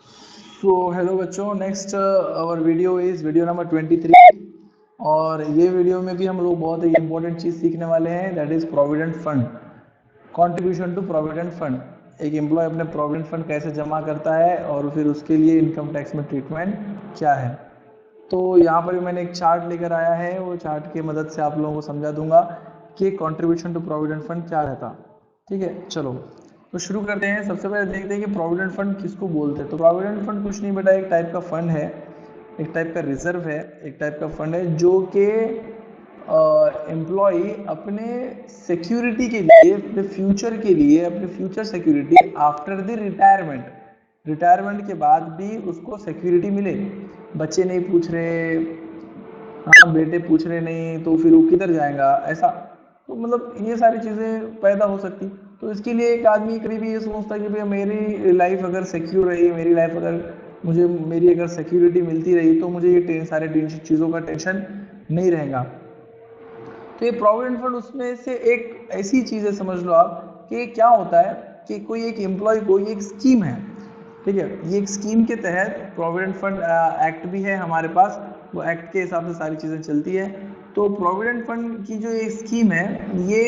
Hello बच्चों, next our video is video number 23 और ये वीडियो में भी हम लोग बहुत ही इंपॉर्टेंट चीज़ सीखने वाले हैं, that is provident fund, contribution to provident fund. एक एम्प्लॉय अपने प्रोविडेंट फंड कैसे जमा करता है और फिर उसके लिए इनकम टैक्स में ट्रीटमेंट क्या है। तो यहाँ पर भी मैंने एक चार्ट लेकर आया है, वो चार्ट की मदद से आप लोगों को समझा दूंगा कि कंट्रीब्यूशन टू प्रोविडेंट फंड क्या रहता। ठीक है, चलो तो शुरू करते हैं। सबसे पहले देखते हैं कि प्रोविडेंट फंड किसको बोलते हैं। तो प्रोविडेंट फंड कुछ नहीं बेटा, एक टाइप का फंड है, एक टाइप का रिजर्व है, एक टाइप का फंड है जो कि एम्प्लॉय अपने सिक्योरिटी के लिए, अपने फ्यूचर के लिए, अपने future security after the retirement, retirement के बाद भी उसको सिक्योरिटी मिले। बच्चे नहीं पूछ रहे, हाँ बेटे पूछ रहे नहीं, तो फिर वो किधर जाएगा ऐसा। तो मतलब ये सारी चीज़ें पैदा हो सकती। तो इसके लिए एक आदमी कभी भी ये सोचता कि भाई मेरी लाइफ अगर सिक्योर रही, मेरी लाइफ अगर मुझे मेरी अगर सिक्योरिटी मिलती रही तो मुझे ये सारे चीज़ों का टेंशन नहीं रहेगा। तो ये प्रोविडेंट फंड उसमें से एक ऐसी चीज़ है, समझ लो आप कि क्या होता है कि कोई एक एम्प्लॉय को, ये एक स्कीम है, ठीक है, ये एक स्कीम के तहत प्रोविडेंट फंड एक्ट भी है हमारे पास, वो एक्ट के हिसाब से सारी चीज़ें चलती है। तो प्रोविडेंट फंड की जो ये स्कीम है, ये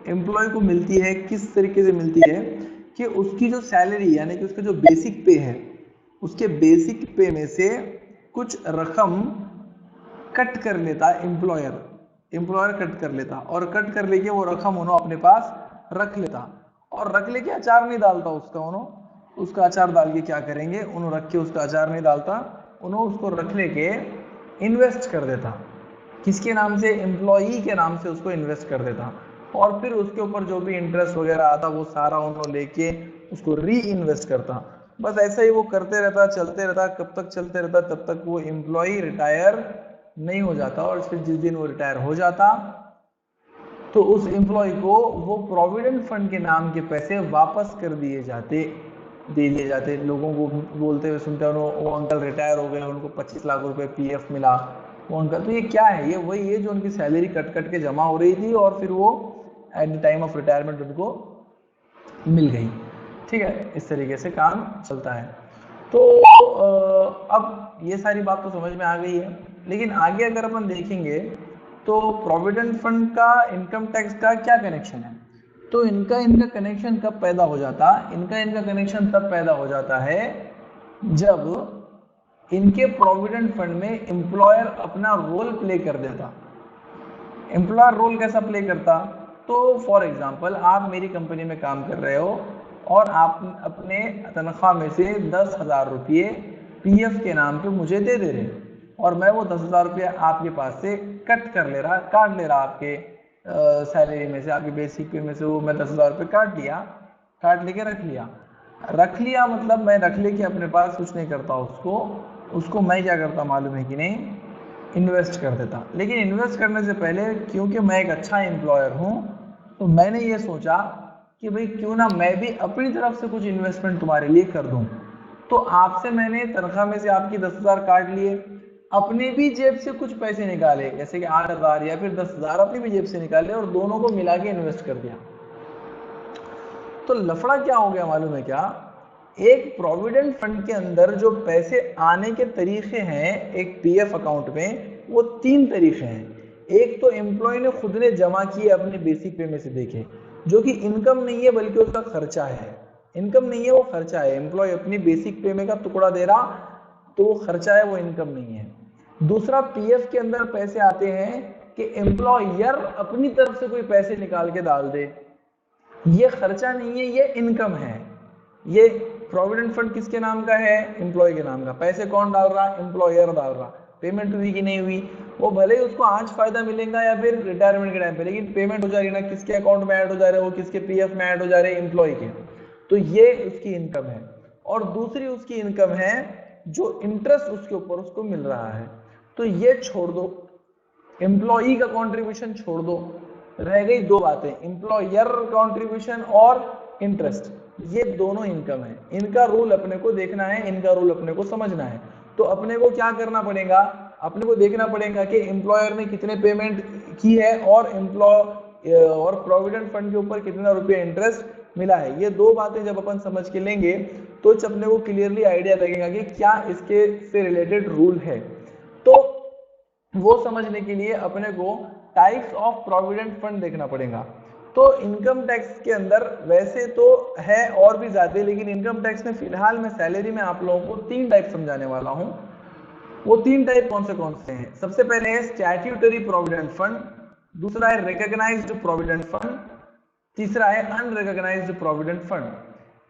एम्प्लॉय को मिलती है, किस तरीके से मिलती है कि उसकी जो सैलरी यानी कि उसका जो बेसिक पे है, उसके बेसिक पे में से कुछ रकम कट कर लेता एम्प्लॉयर, एम्प्लॉयर कट कर लेता और कट कर लेके वो रकम उन्होंने अपने पास रख लेता और रख लेके अचार नहीं डालता उसका, उन्होंने उसका अचार डाल के क्या करेंगे, उन्होंने रख के उसका अचार नहीं डालता, उन्होंने उसको रख लेके इन्वेस्ट कर देता। किसके नाम से? एम्प्लॉई के नाम से उसको इन्वेस्ट कर देता और फिर उसके ऊपर जो भी इंटरेस्ट वगैरह आता वो सारा उन्होंने लेके उसको री इन्वेस्ट करता। बस ऐसा ही वो करते रहता, चलते रहता। कब तक चलते रहता? तब तक वो एम्प्लॉई रिटायर नहीं हो जाता और फिर जिस दिन वो रिटायर हो जाता तो उस एम्प्लॉय को वो प्रोविडेंट फंड के नाम के पैसे वापस कर दिए जाते, दे दिए जाते। लोगों को बोलते हुए सुनते हैं वो अंकल रिटायर हो गए, उनको 25 लाख रुपए पीएफ मिला, वो अंकल। तो ये क्या है? ये वही है जो उनकी सैलरी कट कट के जमा हो रही थी और फिर वो at the time of retirement उनको मिल गई। ठीक है, इस तरीके से काम चलता है। तो अब ये सारी बात तो समझ में आ गई है, लेकिन आगे अगर अपन देखेंगे तो प्रोविडेंट फंड का इनकम टैक्स का क्या कनेक्शन है। तो इनका कनेक्शन कब पैदा हो जाता? इनका कनेक्शन तब पैदा हो जाता है जब इनके प्रोविडेंट फंड में एम्प्लॉयर अपना रोल प्ले कर देता। एम्प्लॉयर रोल कैसा प्ले करता? तो फॉर एग्जांपल आप मेरी कंपनी में काम कर रहे हो और आप अपने तनख्वाह में से 10,000 रुपये पीएफ के नाम पे मुझे दे दे रहे और मैं वो 10,000 रुपये आपके पास से कट कर ले रहा, काट ले रहा आपके सैलरी में से, आपके बेसिक पे में से वो मैं 10,000 रुपये काट लिया, काट लेके रख लिया मतलब मैं रख लेके अपने पास कुछ नहीं करता उसको मैं क्या करता मालूम है कि नहीं? इन्वेस्ट कर देता। लेकिन इन्वेस्ट करने से पहले क्योंकि मैं एक अच्छा एम्प्लॉयर हूँ तो मैंने ये सोचा कि भाई क्यों ना मैं भी अपनी तरफ से कुछ इन्वेस्टमेंट तुम्हारे लिए कर दूं। तो आपसे मैंने तनख्वाह में से आपकी 10,000 काट लिए, अपने भी जेब से कुछ पैसे निकाले, जैसे कि 8,000 या फिर 10,000 अपनी भी जेब से निकाले और दोनों को मिला के इन्वेस्ट कर दिया। तो लफड़ा क्या हो गया मालूम है क्या? एक प्रोविडेंट फंड के अंदर जो पैसे आने के तरीके हैं एक पीएफ अकाउंट में, वो 3 तरीके हैं। एक तो एम्प्लॉय ने खुद ने जमा किए अपने बेसिक पे में से देखे, जो कि इनकम नहीं है बल्कि उसका खर्चा है। इनकम नहीं है, वो खर्चा है। एम्प्लॉय अपनी बेसिक पे में का टुकड़ा दे रहा तो वो खर्चा है, वो इनकम नहीं है। दूसरा, पीएफ के अंदर पैसे आते हैं कि एम्प्लॉयर अपनी तरफ से कोई पैसे निकाल के डाल दे, ये खर्चा नहीं है, ये इनकम है। ये प्रोविडेंट फंड किसके नाम का है? एम्प्लॉय के नाम का। पैसे कौन डाल रहा? एम्प्लॉयर डाल रहा। पेमेंट हुई कि नहीं हुई, वो भले ही उसको आज फायदा मिलेगा या फिर रिटायरमेंट के टाइम पे, लेकिन पेमेंट हो जा रही ना, किसके अकाउंट में ऐड हो जा रहे, वो किसके पीएफ में ऐड हो जा रहे? एम्प्लॉय के। तो ये उसकी इनकम है। और दूसरी उसकी इनकम है जो इंटरेस्ट उसके ऊपर उसको मिल रहा है। तो ये छोड़ दो, एम्प्लॉई का कंट्रीब्यूशन छोड़ दो, रह गई दो बातें, एम्प्लॉयर कंट्रीब्यूशन और इंटरेस्ट। ये दोनों इनकम है, इनका रूल अपने को देखना है, इनका रूल अपने को समझना है। तो अपने को क्या करना पड़ेगा? अपने को देखना पड़ेगा कि एम्प्लॉयर ने कितने पेमेंट की है और प्रोविडेंट फंड के ऊपर कितना रुपये इंटरेस्ट मिला है। ये दो बातें जब अपन समझ के लेंगे तो अपने को क्लियरली आइडिया लगेगा कि क्या इसके से रिलेटेड रूल है। तो वो समझने के लिए अपने को टाइप्स ऑफ प्रोविडेंट फंड देखना पड़ेगा। तो इनकम टैक्स के अंदर वैसे तो है और भी ज्यादा, लेकिन इनकम टैक्स में फिलहाल मैं सैलरी में आप लोगों को 3 टाइप समझाने वाला हूं। वो 3 टाइप कौन से हैं? सबसे पहले है स्टैट्यूटरी प्रोविडेंट फंड, दूसरा है रिकॉग्नाइज्ड प्रोविडेंट फंड, तीसरा है unrecognised provident fund.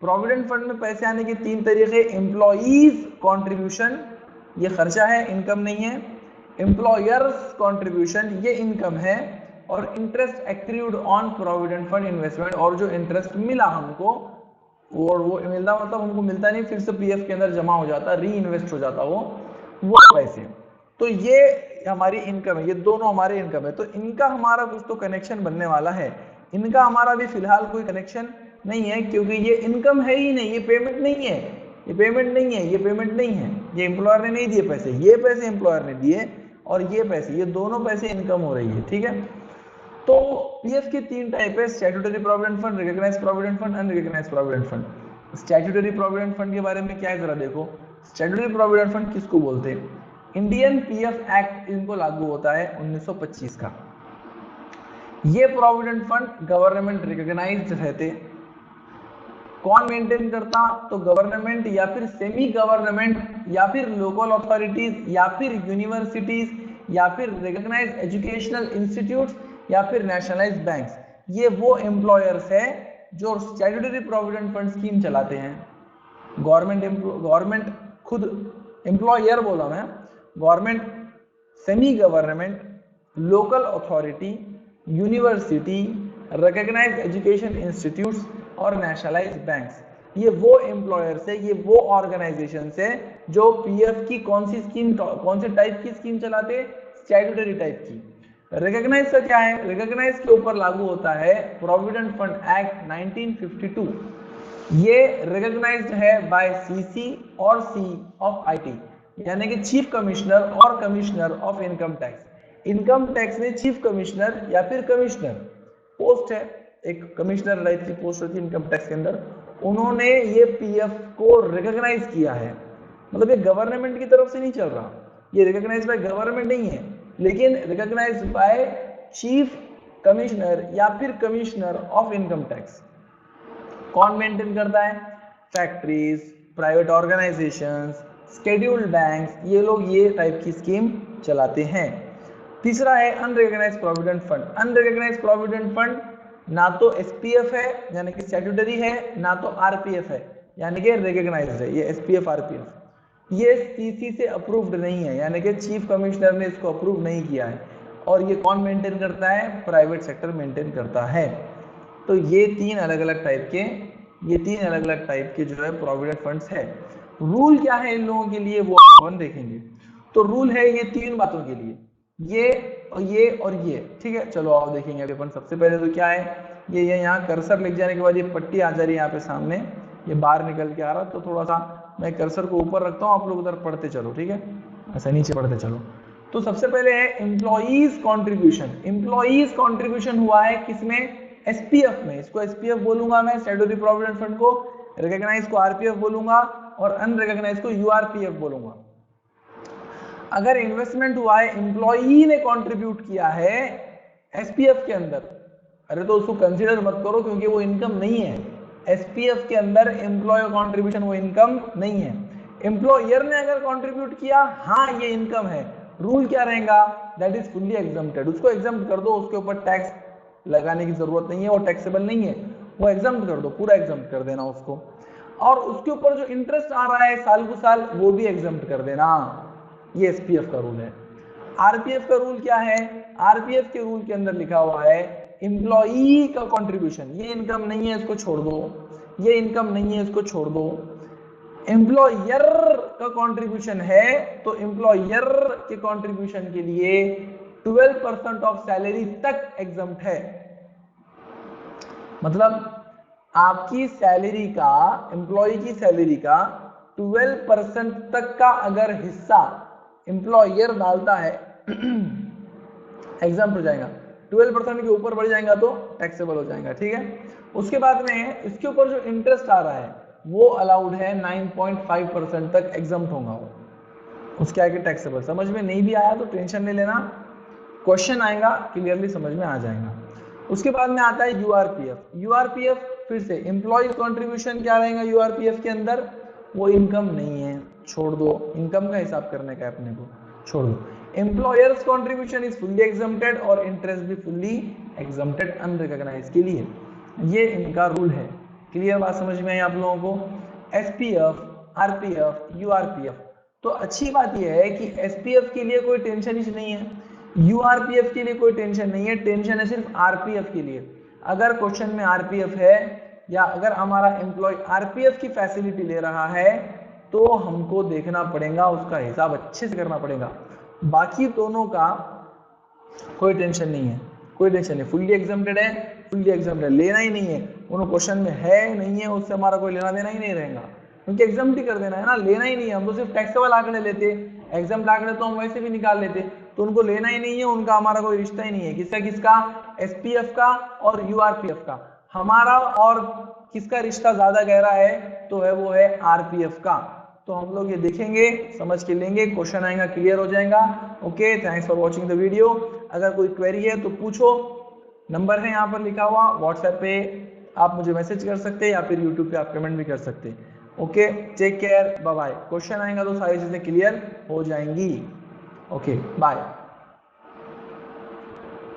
Provident fund में पैसे आने के 3 तरीके, एम्प्लॉइज कॉन्ट्रीब्यूशन, ये खर्चा है, इनकम नहीं है, एम्प्लॉयर्स कॉन्ट्रीब्यूशन, ये इनकम है, और interest accrued on provident fund investment, और जो इंटरेस्ट मिला हमको, और वो मिलता मतलब हमको मिलता नहीं, फिर से पीएफ के अंदर जमा हो जाता, री इन्वेस्ट हो जाता वो पैसे। तो ये हमारी इनकम है, ये दोनों हमारे इनकम है। तो इनका हमारा कुछ तो कनेक्शन बनने वाला है। इनका हमारा भी फिलहाल कोई कनेक्शन नहीं है, क्योंकि ये इनकम है ही नहीं, ये पेमेंट नहीं है, ये पेमेंट नहीं है, ये पेमेंट नहीं है, ये एम्प्लॉयर ने नहीं दिए पैसे, ये पैसे एम्प्लॉयर ने दिए, और ये पैसे, ये दोनों पैसे इनकम हो रही है, ठीक है। तो पीएफ की 3 टाइप है, statutory provident fund, recognised provident fund, unrecognised provident fund. Statutory provident fund के बारे में क्या है जरा देखो। स्टैट्यूटरी प्रोविडेंट फंड किसको बोलते हैं? इंडियन पीएफ एक्ट इनको लागू होता है 1925 का। ये प्रोविडेंट फंड गवर्नमेंट रिकॉग्नाइज्ड रहते। कौन मेंटेन करता? तो गवर्नमेंट या फिर सेमी गवर्नमेंट या फिर लोकल अथॉरिटीज या फिर यूनिवर्सिटीज या फिर रिकॉग्नाइज्ड एजुकेशनल इंस्टीट्यूट्स या फिर नेशनलाइज्ड बैंक्स। ये वो एम्प्लॉयर्स है जो स्टैट्यूटरी प्रोविडेंट फंड स्कीम चलाते हैं। गवर्नमेंट खुद एम्प्लॉयर बोला मैं, government, semi government, local authority, university, recognised education institutes और नेशनलाइज्ड बैंक्स, ये वो एम्प्लॉयर्स है, ये वो ऑर्गेनाइजेशंस है जो पीएफ की कौन सी स्कीम, कौन से टाइप की स्कीम चलाते हैं? स्टैट्यूटरी टाइप की। रिकॉग्नाइज का क्या है? रिकॉग्नाइज के ऊपर लागू होता है प्रोविडेंट फंड एक्ट 1952। ये रिकॉग्नाइज्ड है बाय सीसी और सी ऑफ आईटी, यानी कि चीफ कमिश्नर और commissioner of income tax. Income tax में चीफ कमिश्नर या फिर कमिश्नर पोस्ट है, एक कमिश्नर टाइप की पोस्ट होती है इनकम टैक्स के अंदर, उन्होंने ये पीएफ को रिकॉग्नाइज किया है। मतलब ये गवर्नमेंट की तरफ से नहीं चल रहा, ये रिकॉग्नाइज बाय गवर्नमेंट नहीं है, लेकिन रिकॉग्नाइज बाय चीफ कमिश्नर या फिर कमिश्नर ऑफ इनकम टैक्स। कौन मेंटेन करता है? Factories, private organisations, scheduled banks, ये लोग ये टाइप की स्कीम चलाते हैं। तीसरा है unrecognised provident fund. Unrecognised provident fund ना तो एसपीएफ है यानी कि स्टैट्यूटरी है, ना तो आरपीएफ है यानी कि रिकॉग्नाइज्ड है। ये एसपीएफ आरपीएफ ये सीसी से अप्रूव्ड नहीं है, यानी कि चीफ कमिश्नर ने इसको अप्रूव नहीं किया है। और ये कौन मेंटेन करता है? प्राइवेट सेक्टर मेंटेन करता है। तो ये 3 अलग अलग टाइप के जो है प्रोविडेंट फंड्स है। रूल क्या है इन लोगों के लिए वो अपन देखेंगे। तो रूल है ये 3 बातों के लिए, ये और ये, ठीक है। चलो आओ देखेंगे अभी अपन। सबसे पहले तो क्या है, ये यहाँ कर्सर लिख जाने के बाद ये पट्टी आ जा रही है यहाँ पे सामने, ये बाहर निकल के आ रहा, तो थोड़ा सा मैं कर्सर को ऊपर रखता हूँ, आप लोग उधर पढ़ते चलो, ठीक है, ऐसा नीचे पढ़ते चलो। तो सबसे पहले है एम्प्लॉइज कॉन्ट्रीब्यूशन। एम्प्लॉइज कॉन्ट्रीब्यूशन हुआ है किसमें? एसपीएफ में। इसको एसपीएफ बोलूंगा मैं, स्टैट्यूटरी प्रोविडेंट फंड को। रिकॉग्नाइज को आरपीएफ बोलूंगा और अनरिकॉग्नाइज को यूआरपीएफ बोलूंगा। अगर इन्वेस्टमेंट हुआ है, एम्प्लॉई ने कंट्रीब्यूट किया है एसपीएफ के अंदर, अरे तो उसको कंसीडर मत करो क्योंकि वो इनकम नहीं है। एसपीएफ के अंदर एम्प्लॉय कंट्रीब्यूशन वो इनकम नहीं है। एम्प्लॉयर ने अगर कंट्रीब्यूट किया, हाँ ये इनकम है। रूल क्या रहेगा? That is fully exempted. उसको एग्जम्प्ट कर दो, उसके ऊपर टैक्स लगाने की जरूरत नहीं है, वो टैक्सेबल नहीं है, वो एग्जम्प्ट कर दो, पूरा एग्जम्प्ट कर देना उसको। और उसके ऊपर जो इंटरेस्ट आ रहा है साल को साल, वो भी एग्जम्प्ट कर देना। ये एसपीएफ का रूल है। आरपीएफ का रूल क्या है? आरपीएफ के रूल के अंदर लिखा हुआ है एम्प्लॉई का कंट्रीब्यूशन, ये इनकम नहीं है इसको छोड़ दो, ये इनकम नहीं है इसको छोड़ दो। एम्प्लॉयर का कंट्रीब्यूशन है तो एम्प्लॉयर के कंट्रीब्यूशन के लिए 12% ऑफ सैलरी तक एग्जम्प्ट है। मतलब आपकी सैलरी का, एम्प्लॉय की सैलरी का 12% तक का अगर हिस्सा एम्प्लॉयर डालता है एग्जाम्प्ट हो जाएगा। 12% के ऊपर बढ़ जाएगा तो टैक्सेबल हो जाएगा, ठीक है। उसके बाद में इसके ऊपर जो इंटरेस्ट आ रहा है वो अलाउड है 9.5% तक एग्जम्प्ट होगा वो, उसके आगे टैक्सेबल। समझ में नहीं भी आया तो टेंशन नहीं लेना, क्वेश्चन आएगा क्लियरली समझ में आ जाएगा। उसके बाद में आता है यूआरपीएफ। यूआरपीएफ फिर से एम्प्लॉय कंट्रीब्यूशन क्या रहेगा यूआरपीएफ के अंदर, वो इनकम नहीं है, छोड़ दो, इनकम का हिसाब करने का अपने को, छोड़ दो। Employers contribution is fully exempted और इंटरेस्ट भी फुल्ली एग्जम्प्टेड अनरिकॉग्नाइज के लिए, ये इनका रूल है। क्लियर बात समझ में आई आप लोगों को। एसपीएफ, आरपीएफ, यूआरपीएफ, तो अच्छी बात यह है कि एसपीएफ के लिए कोई टेंशन ही नहीं है, यूआरपीएफ के लिए कोई टेंशन नहीं है, टेंशन है सिर्फ आरपीएफ के लिए। अगर क्वेश्चन में आरपीएफ है या अगर हमारा एम्प्लॉय आरपीएफ की फैसिलिटी ले रहा है तो हमको देखना पड़ेगा, उसका हिसाब अच्छे से करना पड़ेगा। बाकी दोनों का कोई टेंशन नहीं है, कोई टेंशन नहीं, फुल्ली एग्जम्प्टेड है, फुल्ली एग्जम्प्टेड, लेना ही नहीं है, उन्होंने क्वेश्चन में है नहीं है उससे हमारा कोई लेना देना ही नहीं रहेगा, क्योंकि एग्जाम ही कर देना है ना, लेना ही नहीं है। हम तो सिर्फ टैक्सेबल आंकड़े लेते, एग्जाम आंकड़े तो हम वैसे भी निकाल लेते, तो उनको लेना ही नहीं है, उनका हमारा कोई रिश्ता ही नहीं है। किसका किसका, एसपीएफ का और यूआरपीएफ का। हमारा और किसका रिश्ता ज्यादा गहरा है, तो है वो है आरपीएफ का। तो हम लोग ये देखेंगे, समझ के लेंगे, क्वेश्चन आएगा क्लियर हो जाएगा। Okay, thanks for watching the video. अगर कोई क्वेरी है तो पूछो, नंबर है यहाँ पर लिखा हुआ, व्हाट्सएप पे आप मुझे मैसेज कर सकते हैं या फिर यूट्यूब पे आप कमेंट भी कर सकते हैं। Okay, take care, bye bye. Question आएगा तो सारी चीजें क्लियर हो जाएंगी। Okay, bye.